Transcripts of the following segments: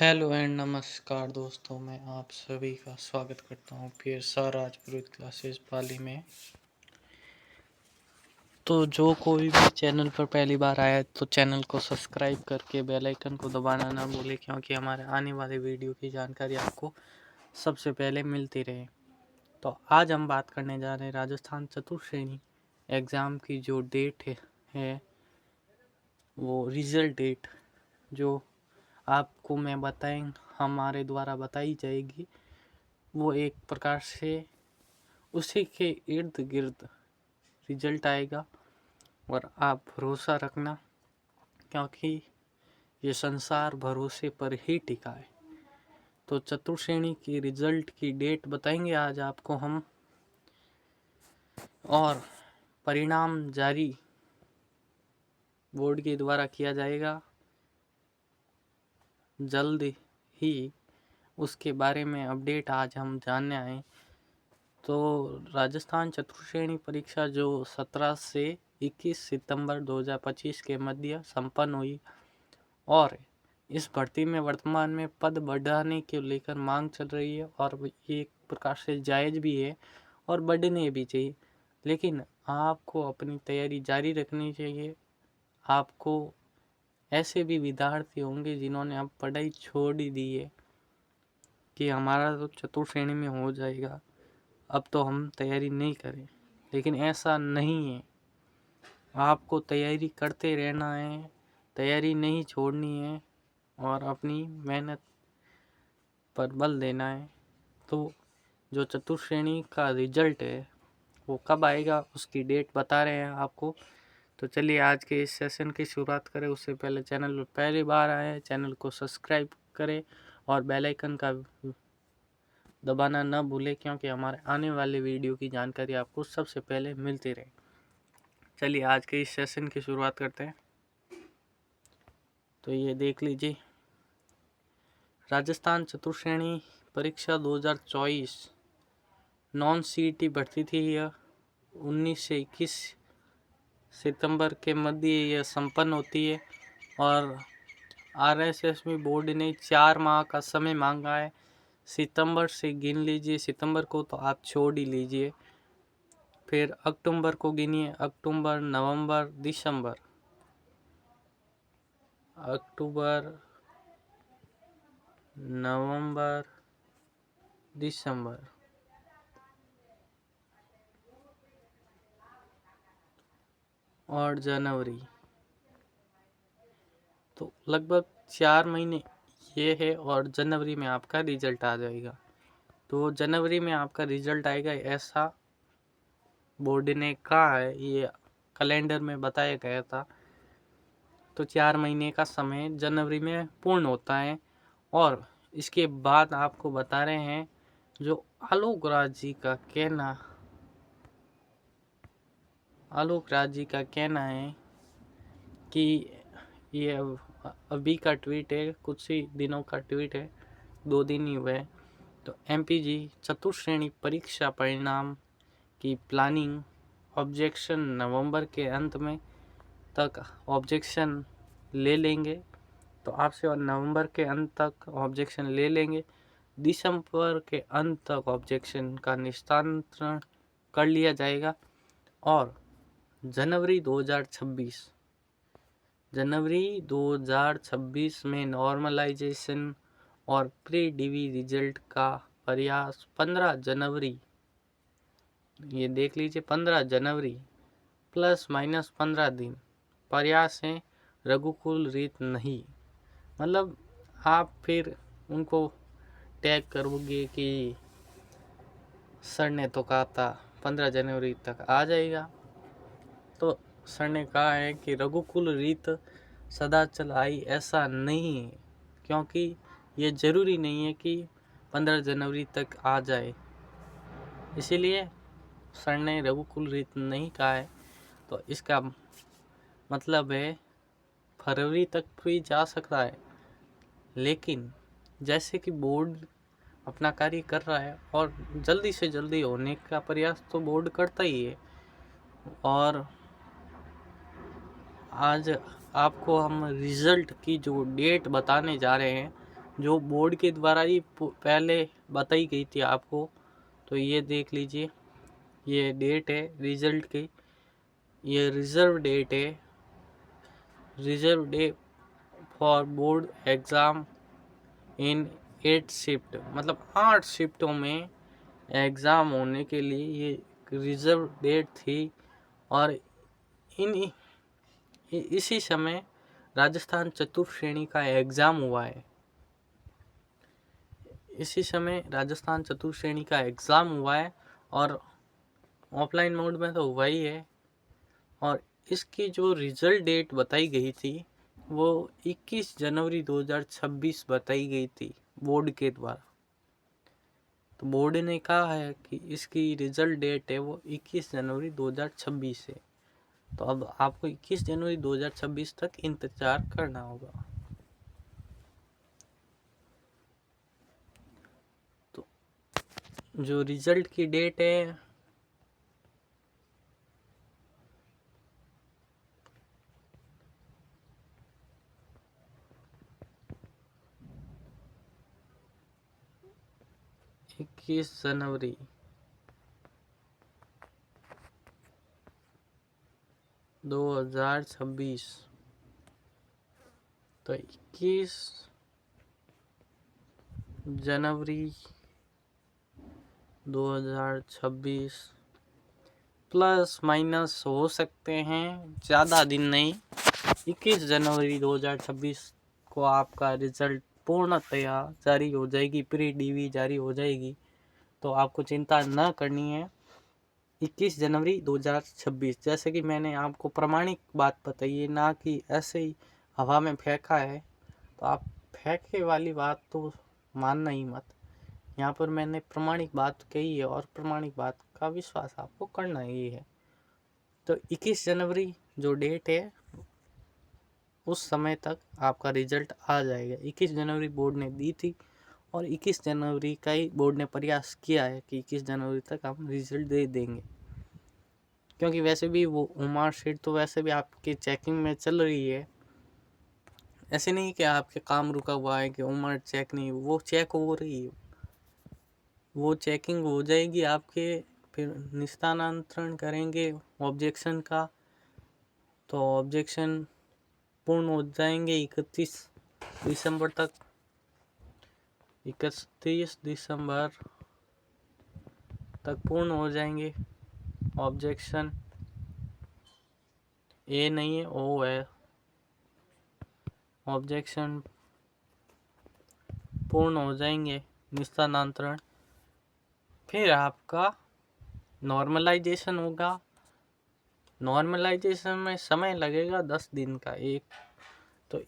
Hello and नमस्कार दोस्तों, मैं आप सभी का स्वागत करता हूँ फिर राजपुरोहित क्लासेस पाली में। तो जो कोई भी चैनल पर पहली बार आया है तो चैनल को सब्सक्राइब करके बेल आइकन को दबाना ना भूलें, क्योंकि हमारे आने वाले वीडियो की जानकारी आपको सबसे पहले मिलती रहे। तो आज हम बात करने जा रहे हैं राजस्थान चतुर्थ श्रेणी एग्ज़ाम की जो डेट है वो रिज़ल्ट डेट जो आपको मैं हमारे द्वारा बताई जाएगी, वो एक प्रकार से उसी के इर्द गिर्द रिजल्ट आएगा। और आप भरोसा रखना, क्योंकि ये संसार भरोसे पर ही टिका है। तो चतुर्थ श्रेणी की रिजल्ट की डेट बताएंगे आज आपको हम, और परिणाम जारी बोर्ड के द्वारा किया जाएगा जल्द ही। उसके बारे में अपडेट आज हम जानने आए। तो राजस्थान चतुर्थ श्रेणी परीक्षा जो 17 से 21 सितंबर 2025 के मध्य संपन्न हुई, और इस भर्ती में वर्तमान में पद बढ़ाने के लेकर मांग चल रही है, और ये एक प्रकार से जायज़ भी है और बढ़ने भी चाहिए। लेकिन आपको अपनी तैयारी जारी रखनी चाहिए। आपको ऐसे भी विद्यार्थी होंगे जिन्होंने अब पढ़ाई छोड़ ही दी है कि हमारा तो चतुर्थ श्रेणी में हो जाएगा, अब तो हम तैयारी नहीं करें। लेकिन ऐसा नहीं है, आपको तैयारी करते रहना है, तैयारी नहीं छोड़नी है और अपनी मेहनत पर बल देना है। तो जो चतुर्थ श्रेणी का रिजल्ट है वो कब आएगा उसकी डेट बता रहे हैं आपको। तो चलिए आज के इस सेशन की शुरुआत करें। उससे पहले चैनल पर पहली बार आए हैं, चैनल को सब्सक्राइब करें और बेल आइकन का दबाना न भूलें, क्योंकि हमारे आने वाले वीडियो की जानकारी आपको सबसे पहले मिलती रहे। चलिए आज के इस सेशन की शुरुआत करते हैं। तो ये देख लीजिए, राजस्थान चतुर्थ श्रेणी परीक्षा 2024 नॉन सीईटी भर्ती थी। यह 19 से 21 सितंबर के मध्य यह संपन्न होती है, और आरएसएस बोर्ड ने 4 माह का समय मांगा है। सितंबर से गिन लीजिए, सितंबर को तो आप छोड़ ही लीजिए, फिर अक्टूबर को गिनिए, अक्टूबर, नवंबर, दिसंबर, अक्टूबर, नवंबर, दिसंबर और जनवरी। तो लगभग 4 महीने ये है, और जनवरी में आपका रिजल्ट आ जाएगा। तो जनवरी में आपका रिजल्ट आएगा ऐसा बोर्ड ने कहा है, ये कैलेंडर में बताया गया था। तो 4 महीने का समय जनवरी में पूर्ण होता है। और इसके बाद आपको बता रहे हैं, जो आलोक राज जी का कहना है कि ये अभी का ट्वीट है, कुछ ही दिनों का ट्वीट है, 2 दिन ही हुए। तो एमपीजी चतुर्थ श्रेणी परीक्षा परिणाम की प्लानिंग ऑब्जेक्शन नवंबर के अंत में तक ऑब्जेक्शन ले लेंगे। तो आपसे और नवंबर के अंत तक ऑब्जेक्शन ले लेंगे। दिसंबर के अंत तक ऑब्जेक्शन का निस्तारण कर लिया जाएगा, और जनवरी 2026 में नॉर्मलाइजेशन और प्री डिवी रिजल्ट का प्रयास 15 जनवरी, ये देख लीजिए 15 जनवरी प्लस माइनस 15 दिन प्रयास है, रघुकुल रीत नहीं। मतलब आप फिर उनको टैग करोगे कि सर ने तो कहा था 15 जनवरी तक आ जाएगा। तो सर ने कहा है कि रघुकुल रीत सदा चल आई, ऐसा नहीं है, क्योंकि ये ज़रूरी नहीं है कि 15 जनवरी तक आ जाए। इसीलिए सर ने रघुकुल रीत नहीं कहा है। तो इसका मतलब है फरवरी तक भी जा सकता है। लेकिन जैसे कि बोर्ड अपना कार्य कर रहा है और जल्दी से जल्दी होने का प्रयास तो बोर्ड करता ही है, और आज आपको हम रिज़ल्ट की जो डेट बताने जा रहे हैं जो बोर्ड के द्वारा ही पहले बताई गई थी आपको। तो ये देख लीजिए, ये डेट है रिजल्ट की, ये रिजर्व डेट है, reserve day for board exam in 8 shift, मतलब 8 शिफ्टों में एग्ज़ाम होने के लिए ये रिजर्व डेट थी। और इसी समय राजस्थान चतुर्थ श्रेणी का एग्ज़ाम हुआ है। इसी समय राजस्थान चतुर्थ श्रेणी का एग्ज़ाम हुआ है और ऑफलाइन मोड में तो हुआ ही है। और इसकी जो रिज़ल्ट डेट बताई गई थी वो 21 जनवरी 2026 बताई गई थी बोर्ड के द्वारा। तो बोर्ड ने कहा है कि इसकी रिज़ल्ट डेट है वो 21 जनवरी 2026 है। तो अब आपको 21 जनवरी 2026 तक इंतज़ार करना होगा। तो जो रिज़ल्ट की डेट है 21 जनवरी 2026। तो 21 जनवरी 2026 प्लस माइनस हो सकते हैं, ज़्यादा दिन नहीं। 21 जनवरी 2026 को आपका रिज़ल्ट पूर्णतया जारी हो जाएगी, प्री डीवी जारी हो जाएगी। तो आपको चिंता न करनी है। 21 जनवरी 2026, जैसे कि मैंने आपको प्रमाणिक बात बताई है, ना कि ऐसे ही हवा में फेंका है। तो आप फेंके वाली बात तो मानना ही मत। यहाँ पर मैंने प्रमाणिक बात कही है और प्रमाणिक बात का विश्वास आपको करना ही है। तो 21 जनवरी जो डेट है उस समय तक आपका रिजल्ट आ जाएगा। 21 जनवरी बोर्ड ने दी थी और 21 जनवरी का ही बोर्ड ने प्रयास किया है कि 21 जनवरी तक हम रिजल्ट दे देंगे। क्योंकि वैसे भी वो मार्कशीट तो वैसे भी आपकी चेकिंग में चल रही है। ऐसे नहीं कि आपके काम रुका हुआ है कि उम्र चेक नहीं, वो चेक हो रही है, वो चेकिंग हो जाएगी आपके। फिर निस्तानांतरण करेंगे ऑब्जेक्शन का, तो ऑब्जेक्शन पूर्ण हो जाएंगे 31 दिसंबर तक। 31 दिसंबर तक पूर्ण हो जाएंगे ऑब्जेक्शन। ए नहीं है, ओ है। ऑब्जेक्शन पूर्ण हो जाएंगे, निस्तानांतरण। फिर आपका नॉर्मलाइजेशन होगा। नॉर्मलाइजेशन में समय लगेगा 10 दिन का।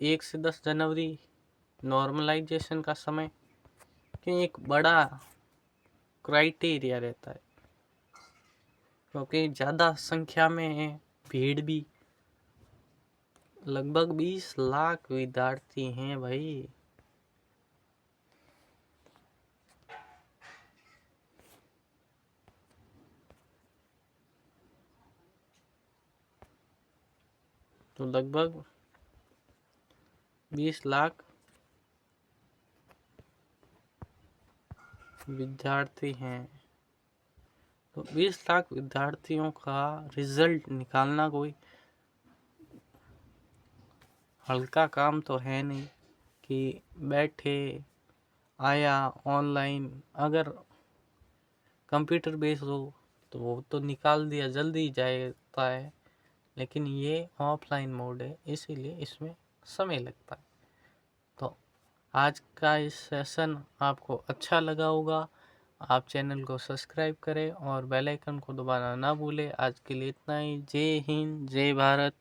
1 से 10 जनवरी नॉर्मलाइजेशन का समय, कि एक बड़ा क्राइटेरिया रहता है, क्योंकि ज़्यादा संख्या में है, भीड़ भी लगभग 20 लाख विद्यार्थी हैं भाई। तो लगभग 20 लाख विद्यार्थी हैं। तो 20 लाख विद्यार्थियों का रिजल्ट निकालना कोई हल्का काम तो है नहीं कि बैठे आया ऑनलाइन। अगर कंप्यूटर बेस हो तो वो तो निकाल दिया, जल्दी जाता है। लेकिन ये ऑफलाइन मोड है, इसीलिए इसमें समय लगता है। तो आज का इस सेशन आपको अच्छा लगा होगा। आप चैनल को सब्सक्राइब करें और बेल आइकन को दबाना ना भूलें। आज के लिए इतना ही। जय हिंद, जय भारत।